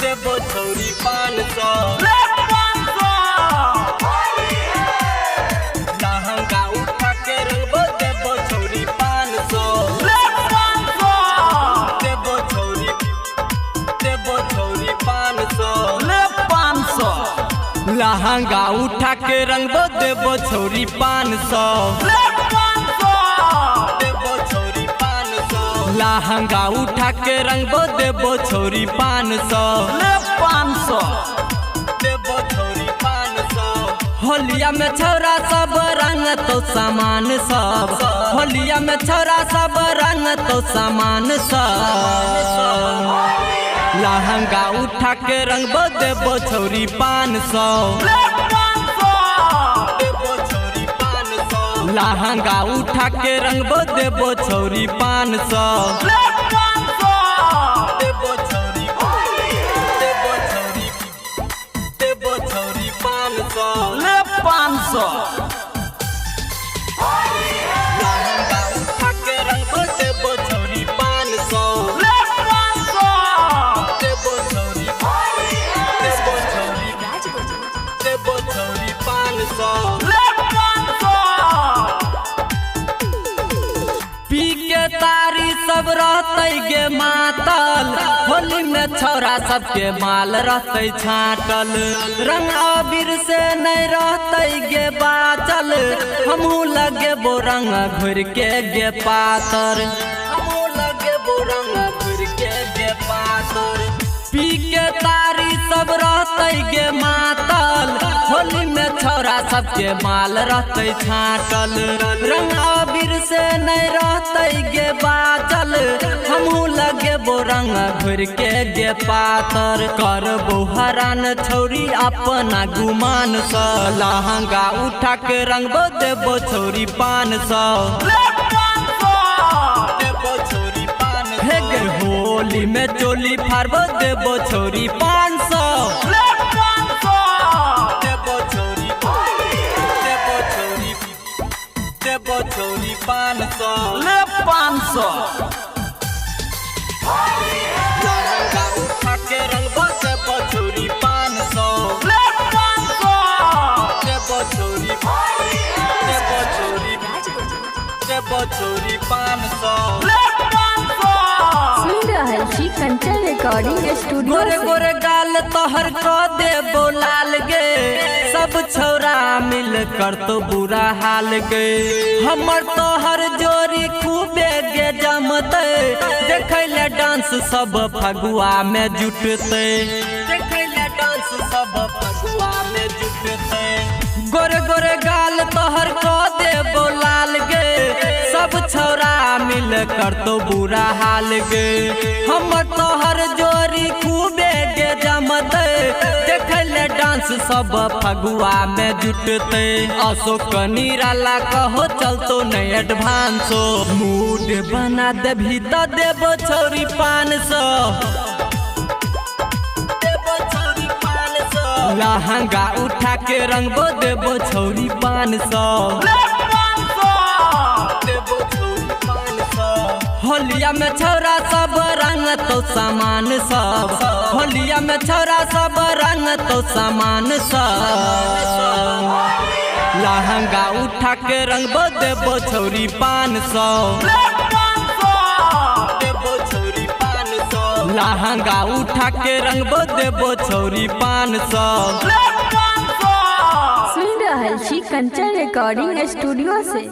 देबो छौरी 500 लहंगा उठा के रंगबो देबो छौरी 500 देबो छौरी 500 लहंगा उठा के रंगबो देबो छौरी 500 लहंगा उठा के रंगबो देबो छौरी 500 देबो छौरी 500 होलिया में छौरा सब रंग तो सामान सब होलिया में छौरा सब रंग तो सामान सब लहंगा उठा के रंगबो देबो छौरी 500 लहंगा उठा के रंगबो देबो छौरी 500 देबो छौरी 500 लहंगा उठा के रंगबो देबो छौरी 500 देबो छौरी 500 पी के तारी सब रहते गे मातल होली में छौरा सबके माल रहते छाटल रंग अबीर से नहीं रहते गे बाचल हमहू लगे बो रंग घुर के गे पातर हमहू लगे बो रंग घुर के गे पातर पी के तारी सब रहते गे मातल होली में छौरा सबके माल रहते छाटल रंग अबीर से नहीं रहते गे बाचल हमहू लगे बो रंग घुर के गे पातर करबो हरान छौरी अपना गुमान स लहंगा उठा के रंगबो देबो छौरी 500 होली में चोली फाड़बो देबो छौरी 500 देबो छौरी 500 लहंगा उठा के रंगबो देबो छौरी 500 देबो छौरी 500 सुन रहल छी कंचन रिकॉर्डिंग स्टूडियो गोरे गोरे गाल तोहर को देबो लाल गे सब छौरा मिल कर तो बुरा हाल गे हमर तोहर जोरी खूबे गे जमते देखैले डांस सब फगुआ में जुटते देखैले डांस सब फगुआ में जुटते गोरे गोरे गाल तोहर को देबो लाल गे सब छौरा मिल कर तो बुरा हाल गे हमर तोहर जोरी खूबे गे जमते देखले डांस सब फगुआ में जुटते अशोक निराला कहो चलतो नहीं एडवांसो मूड बना देभी तो देबो छौरी 500 लहंगा उठा के रंगबो देबो छौरी 500 होलिया में छौरा सब रंग तो सामान सब होलिया में छौरा सब रंग तो सामान सब लहंगा उठा के रंगबो देबो छौरी 500 लहंगा उठा के रंगबो देबो छौरी 500 सुन रहल छी कंचन रिकॉर्डिंग स्टूडियो से।